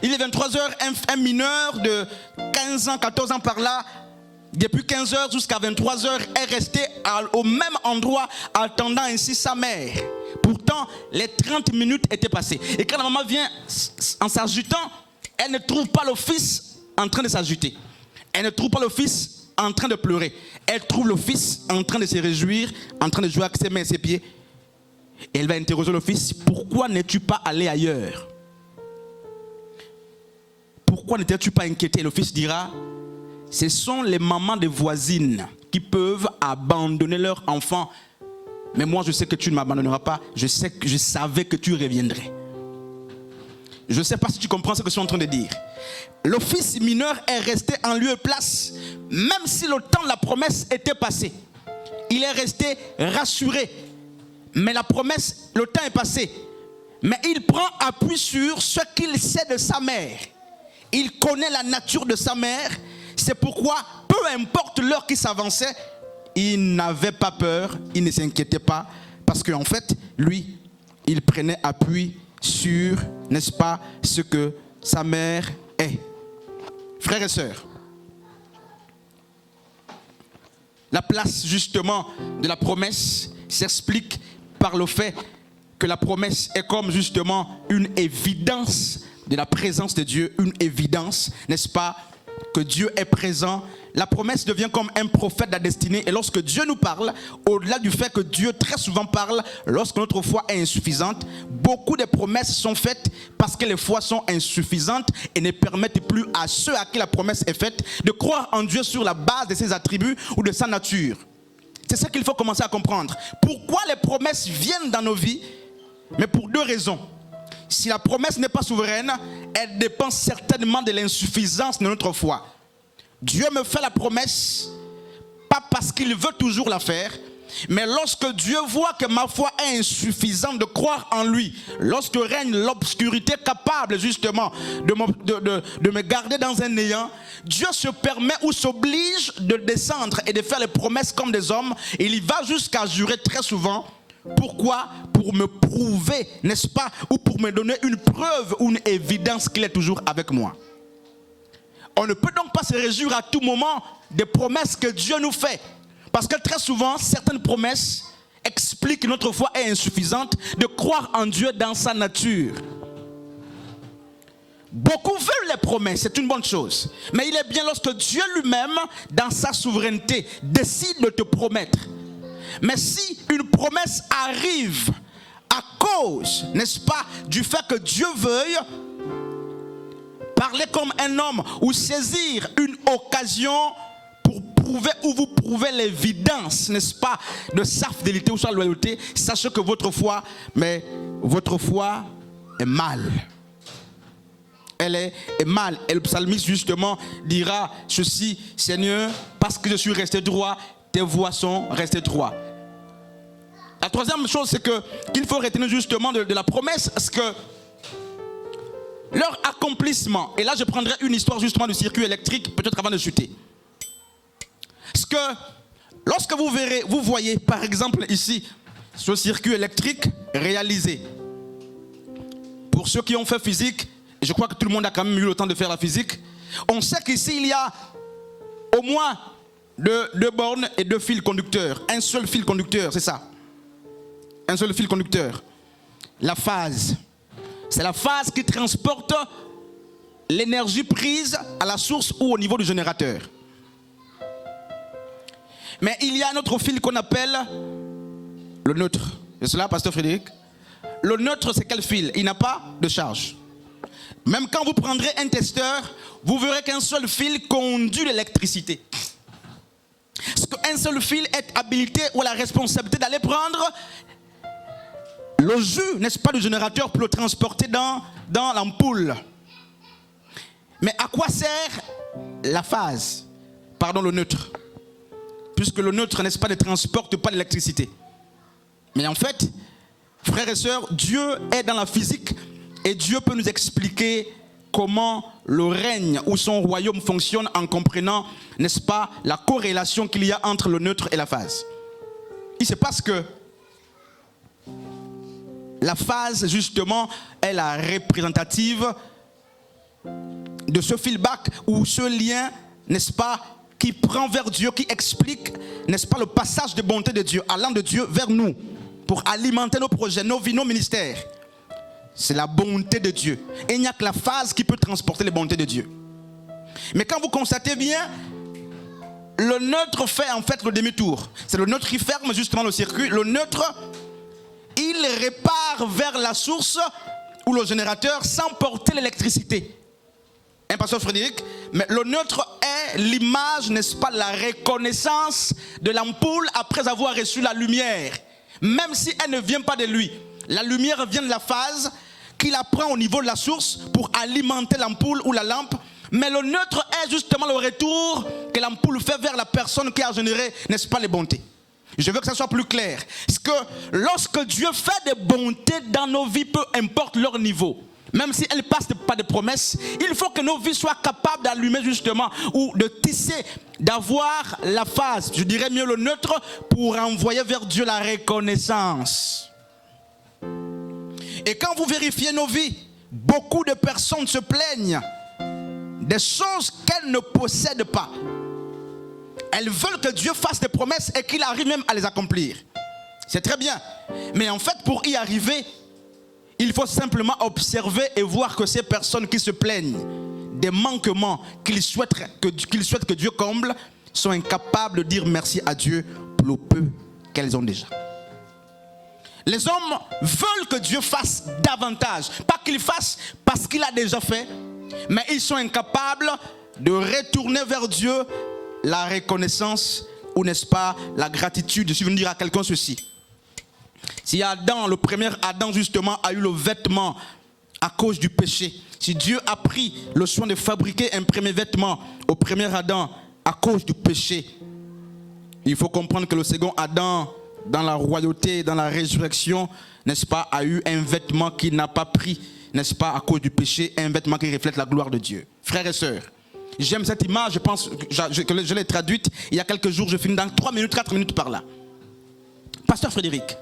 Il est 23h, un mineur de 15 ans, 14 ans par là, depuis 15h jusqu'à 23h, est resté au même endroit, attendant ainsi sa mère. Pourtant, les 30 minutes étaient passées. Et quand la maman vient en s'agitant, elle ne trouve pas le fils en train de s'agiter. Elle ne trouve pas le fils en train de pleurer. Elle trouve le fils en train de se réjouir, en train de jouer avec ses mains et ses pieds. Et elle va interroger le fils: pourquoi n'es-tu pas allé ailleurs? Pourquoi n'étais-tu pas inquiété? Le fils dira: ce sont les mamans des voisines qui peuvent abandonner leur enfant. Mais moi, je sais que tu ne m'abandonneras pas. Je savais que tu reviendrais. Je ne sais pas si tu comprends ce que je suis en train de dire. Le fils mineur est resté en lieu et place, même si le temps de la promesse était passé. Il est resté rassuré. Mais la promesse, le temps est passé. Mais il prend appui sur ce qu'il sait de sa mère. Il connaît la nature de sa mère. C'est pourquoi, peu importe l'heure qui s'avançait, il n'avait pas peur, il ne s'inquiétait pas. Parce qu'en fait, lui, il prenait appui sur, n'est-ce pas, ce que sa mère est. Frères et sœurs, la place justement de la promesse s'explique par le fait que la promesse est comme justement une évidence de la présence de Dieu, une évidence, n'est-ce pas, que Dieu est présent. La promesse devient comme un prophète de la destinée. Et lorsque Dieu nous parle, au-delà du fait que Dieu très souvent parle lorsque notre foi est insuffisante, beaucoup de promesses sont faites parce que les foi sont insuffisantes et ne permettent plus à ceux à qui la promesse est faite de croire en Dieu sur la base de ses attributs ou de sa nature. C'est ce qu'il faut commencer à comprendre. Pourquoi les promesses viennent dans nos vies? Mais pour deux raisons. Si la promesse n'est pas souveraine, elle dépend certainement de l'insuffisance de notre foi. Dieu me fait la promesse, pas parce qu'il veut toujours la faire, mais lorsque Dieu voit que ma foi est insuffisante de croire en lui, lorsque règne l'obscurité capable justement de me garder dans un néant, Dieu se permet ou s'oblige de descendre et de faire les promesses comme des hommes. Et il va jusqu'à jurer très souvent. Pourquoi? Pour me prouver, n'est-ce pas, ou pour me donner une preuve ou une évidence qu'il est toujours avec moi. On ne peut donc pas se réjouir à tout moment des promesses que Dieu nous fait. Parce que très souvent, certaines promesses expliquent que notre foi est insuffisante de croire en Dieu dans sa nature. Beaucoup veulent les promesses, c'est une bonne chose. Mais il est bien lorsque Dieu lui-même, dans sa souveraineté, décide de te promettre. Mais si une promesse arrive à cause, n'est-ce pas, du fait que Dieu veuille parler comme un homme ou saisir une occasion pour prouver ou vous prouver l'évidence, n'est-ce pas, de sa fidélité ou sa loyauté, sachez que votre foi est mal. Elle est mal. Et le psalmiste justement dira ceci: Seigneur, parce que je suis resté droit, tes voies sont restées droites. La troisième chose, c'est qu'il faut retenir justement de la promesse, c'est que leur accomplissement, et là je prendrai une histoire justement du circuit électrique, peut-être avant de chuter. Parce que lorsque vous voyez par exemple ici ce circuit électrique réalisé, pour ceux qui ont fait physique, et je crois que tout le monde a quand même eu le temps de faire la physique, on sait qu'ici il y a au moins deux bornes et deux fils conducteurs. Un seul fil conducteur, c'est ça. Un seul fil conducteur. La phase. C'est la phase qui transporte l'énergie prise à la source ou au niveau du générateur. Mais il y a un autre fil qu'on appelle le neutre. C'est cela, pasteur Frédéric? Le neutre, c'est quel fil? Il n'a pas de charge. Même quand vous prendrez un testeur, vous verrez qu'un seul fil conduit l'électricité. Parce qu'un seul fil est habilité ou a la responsabilité d'aller prendre le jus, n'est-ce pas, du générateur pour le transporter dans l'ampoule. Mais à quoi sert la phase? Pardon, le neutre. Puisque le neutre, n'est-ce pas, ne transporte pas l'électricité. Mais en fait, frères et sœurs, Dieu est dans la physique et Dieu peut nous expliquer comment le règne ou son royaume fonctionne en comprenant, n'est-ce pas, la corrélation qu'il y a entre le neutre et la phase. Il se passe que la phase, justement, est la représentative de ce feedback ou ce lien, n'est-ce pas, qui prend vers Dieu, qui explique, n'est-ce pas, le passage de bonté de Dieu, allant de Dieu vers nous, pour alimenter nos projets, nos vies, nos ministères. C'est la bonté de Dieu. Et il n'y a que la phase qui peut transporter les bontés de Dieu. Mais quand vous constatez bien, le neutre fait en fait le demi-tour. C'est le neutre qui ferme justement le circuit. Le neutre, il répare vers la source ou le générateur sans porter l'électricité. Hein, pasteur Frédéric? Mais le neutre est l'image, n'est-ce pas, la reconnaissance de l'ampoule après avoir reçu la lumière. Même si elle ne vient pas de lui. La lumière vient de la phase qu'il apprend au niveau de la source pour alimenter l'ampoule ou la lampe. Mais le neutre est justement le retour que l'ampoule fait vers la personne qui a généré, n'est-ce pas, les bontés. Je veux que ça soit plus clair. Parce que lorsque Dieu fait des bontés dans nos vies, peu importe leur niveau, même si elles ne passent pas de promesses, il faut que nos vies soient capables d'allumer justement ou de tisser, d'avoir la phase, je dirais mieux le neutre, pour envoyer vers Dieu la reconnaissance. Et quand vous vérifiez nos vies, beaucoup de personnes se plaignent des choses qu'elles ne possèdent pas. Elles veulent que Dieu fasse des promesses et qu'il arrive même à les accomplir. C'est très bien. Mais en fait, pour y arriver, il faut simplement observer et voir que ces personnes qui se plaignent des manquements qu'ils souhaitent que Dieu comble sont incapables de dire merci à Dieu pour le peu qu'elles ont déjà. Les hommes veulent que Dieu fasse davantage. Pas qu'il fasse parce qu'il a déjà fait, mais ils sont incapables de retourner vers Dieu la reconnaissance ou n'est-ce pas la gratitude. Je suis venu dire à quelqu'un ceci. Si Adam, le premier Adam justement, a eu le vêtement à cause du péché, si Dieu a pris le soin de fabriquer un premier vêtement au premier Adam à cause du péché, il faut comprendre que le second Adam, dans la royauté, dans la résurrection, n'est-ce pas, a eu un vêtement qu'il n'a pas pris, n'est-ce pas, à cause du péché, un vêtement qui reflète la gloire de Dieu. Frères et sœurs, j'aime cette image, je pense que je l'ai traduite il y a quelques jours, je finis dans 3 minutes, 4 minutes par là. Pasteur Frédéric,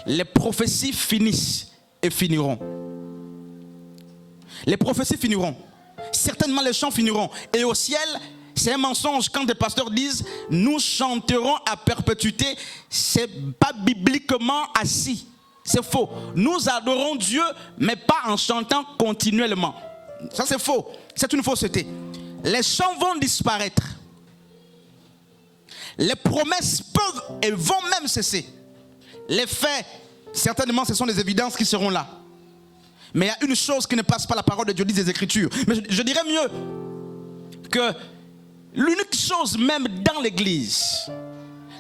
les prophéties finissent et finiront. Les prophéties finiront. Certainement les chants finiront. Et au ciel, c'est un mensonge quand des pasteurs disent « Nous chanterons à perpétuité ». C'est pas bibliquement assis. C'est faux. Nous adorons Dieu, mais pas en chantant continuellement. Ça c'est faux. C'est une fausseté. Les chants vont disparaître. Les promesses peuvent et vont même cesser. Les faits, certainement, ce sont des évidences qui seront là. Mais il y a une chose qui ne passe pas, la parole de Dieu, dit des Écritures. Mais je dirais mieux que l'unique chose même dans l'Église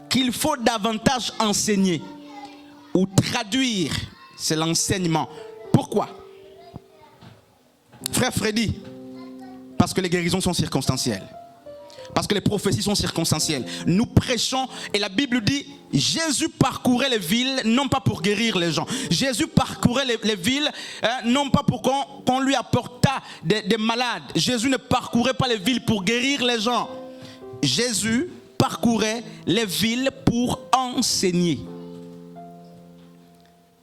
qu'il faut davantage enseigner ou traduire, c'est l'enseignement. Pourquoi? Frère Freddy, parce que les guérisons sont circonstancielles. Parce que les prophéties sont circonstancielles. Nous prêchons et la Bible dit Jésus parcourait les villes non pas pour guérir les gens. Jésus parcourait les villes non pas pour qu'on lui apportât des malades. Jésus ne parcourait pas les villes pour guérir les gens. Jésus parcourait les villes pour enseigner.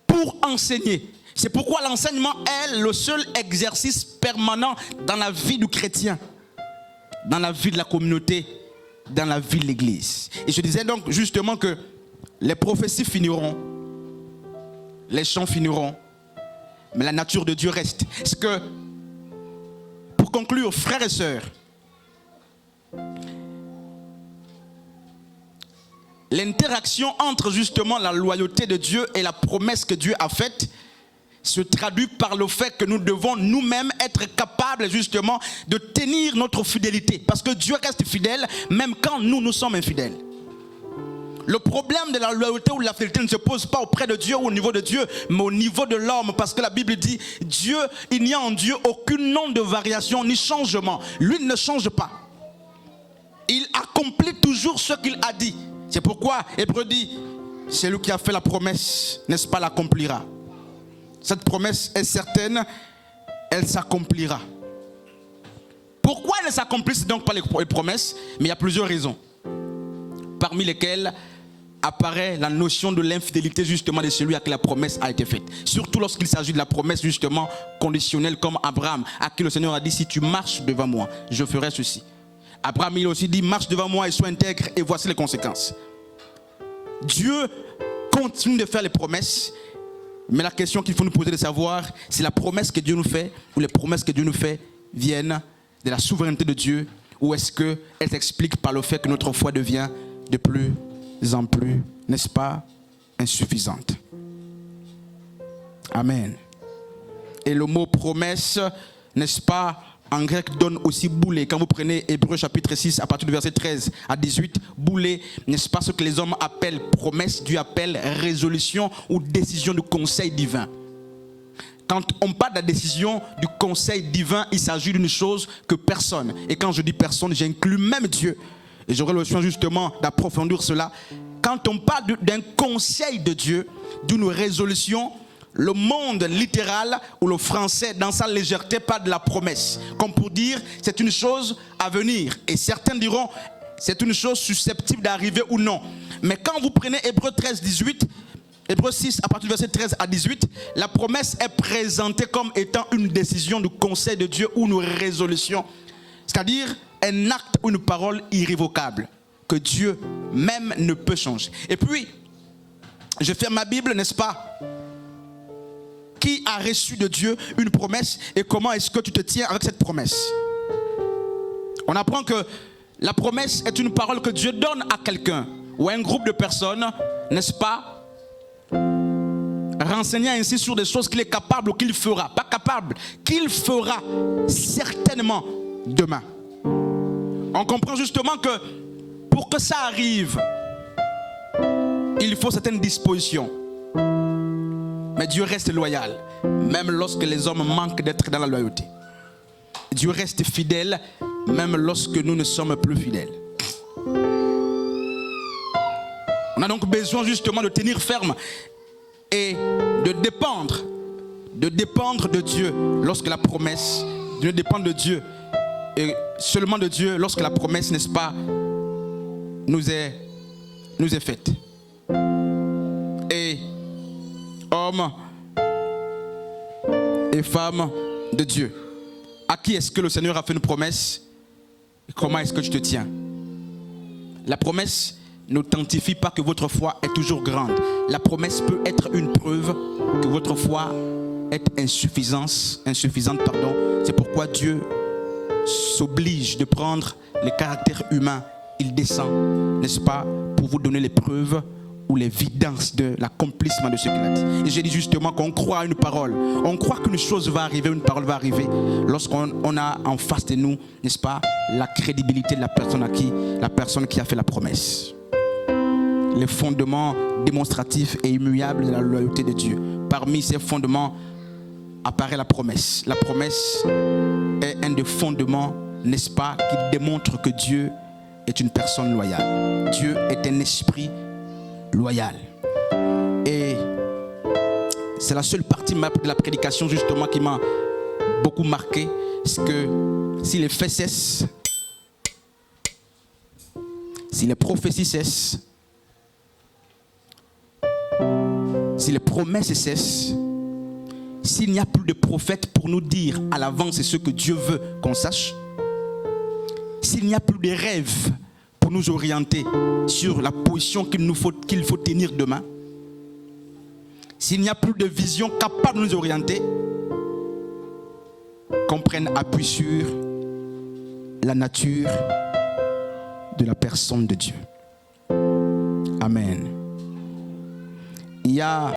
Pour enseigner. C'est pourquoi l'enseignement est le seul exercice permanent dans la vie du chrétien, dans la vie de la communauté, dans la vie de l'Église. Et je disais donc justement que les prophéties finiront, les chants finiront, mais la nature de Dieu reste. Est-ce que, pour conclure, frères et sœurs, l'interaction entre justement la loyauté de Dieu et la promesse que Dieu a faite, se traduit par le fait que nous devons nous-mêmes être capables justement de tenir notre fidélité. Parce que Dieu reste fidèle même quand nous sommes infidèles. Le problème de la loyauté ou de la fidélité ne se pose pas auprès de Dieu ou au niveau de Dieu, mais au niveau de l'homme. Parce que la Bible dit, Dieu, il n'y a en Dieu aucune onde de variation ni changement. Lui ne change pas. Il accomplit toujours ce qu'il a dit. C'est pourquoi Hébreu dit, c'est lui qui a fait la promesse, n'est-ce pas, l'accomplira. Cette promesse est certaine, elle s'accomplira. Pourquoi elle ne s'accomplissent donc pas les promesses? Mais il y a plusieurs raisons. Parmi lesquelles apparaît la notion de l'infidélité justement de celui à qui la promesse a été faite. Surtout lorsqu'il s'agit de la promesse justement conditionnelle comme Abraham, à qui le Seigneur a dit, si tu marches devant moi, je ferai ceci. Abraham il a aussi dit, marche devant moi et sois intègre, et voici les conséquences. Dieu continue de faire les promesses, mais la question qu'il faut nous poser de savoir, c'est la promesse que Dieu nous fait, ou les promesses que Dieu nous fait viennent de la souveraineté de Dieu, ou est-ce qu'elles s'expliquent par le fait que notre foi devient de plus en plus, n'est-ce pas, insuffisante. Amen. Et le mot promesse, n'est-ce pas, en grec donne aussi boulet. Quand vous prenez Hébreux chapitre 6 à partir du verset 13 à 18, boulet, n'est-ce pas, ce que les hommes appellent promesse, Dieu appelle résolution ou décision du conseil divin. Quand on parle de la décision du conseil divin, il s'agit d'une chose que personne, et quand je dis personne, j'inclus même Dieu, et j'aurai le soin justement d'approfondir cela. Quand on parle d'un conseil de Dieu, d'une résolution, le monde littéral ou le français dans sa légèreté parle de la promesse. Comme pour dire, c'est une chose à venir. Et certains diront, c'est une chose susceptible d'arriver ou non. Mais quand vous prenez Hébreux 13, 18, Hébreux 6, à partir du verset 13 à 18, la promesse est présentée comme étant une décision du conseil de Dieu ou une résolution. C'est-à-dire un acte ou une parole irrévocable que Dieu même ne peut changer. Et puis, je ferme ma Bible, n'est-ce pas? Qui a reçu de Dieu une promesse et comment est-ce que tu te tiens avec cette promesse? On apprend que la promesse est une parole que Dieu donne à quelqu'un ou à un groupe de personnes, n'est-ce pas? Renseignant ainsi sur des choses qu'il est capable ou qu'il fera. Pas capable, qu'il fera certainement demain. On comprend justement que pour que ça arrive, il faut certaines dispositions. Mais Dieu reste loyal, même lorsque les hommes manquent d'être dans la loyauté. Dieu reste fidèle, même lorsque nous ne sommes plus fidèles. On a donc besoin justement de tenir ferme et de dépendre de Dieu lorsque la promesse, de dépendre de Dieu et seulement de Dieu lorsque la promesse, n'est-ce pas, nous est faite. Et hommes et femmes de Dieu, à qui est-ce que le Seigneur a fait une promesse et comment est-ce que tu te tiens? La promesse n'authentifie pas que votre foi est toujours grande. La promesse peut être une preuve que votre foi est insuffisante. C'est pourquoi Dieu s'oblige de prendre les caractères humains. Il descend, n'est-ce pas, pour vous donner les preuves ou l'évidence de l'accomplissement de ce qu'il a dit. Et j'ai dit justement qu'on croit à une parole. On croit qu'une chose va arriver, une parole va arriver lorsqu'on a en face de nous, n'est-ce pas, la crédibilité de la personne qui a fait la promesse. Les fondements démonstratifs et immuables de la loyauté de Dieu. Parmi ces fondements apparaît la promesse. La promesse est un des fondements, n'est-ce pas, qui démontre que Dieu est une personne loyale. Dieu est un esprit loyal. Et c'est la seule partie de la prédication justement qui m'a beaucoup marqué. C'est que si les faits cessent, si les prophéties cessent, si les promesses cessent, s'il n'y a plus de prophètes pour nous dire à l'avance ce que Dieu veut qu'on sache, s'il n'y a plus de rêves pour nous orienter sur la position qu'il faut tenir demain, s'il n'y a plus de vision capable de nous orienter, qu'on prenne appui sur la nature de la personne de Dieu. Amen. Il y a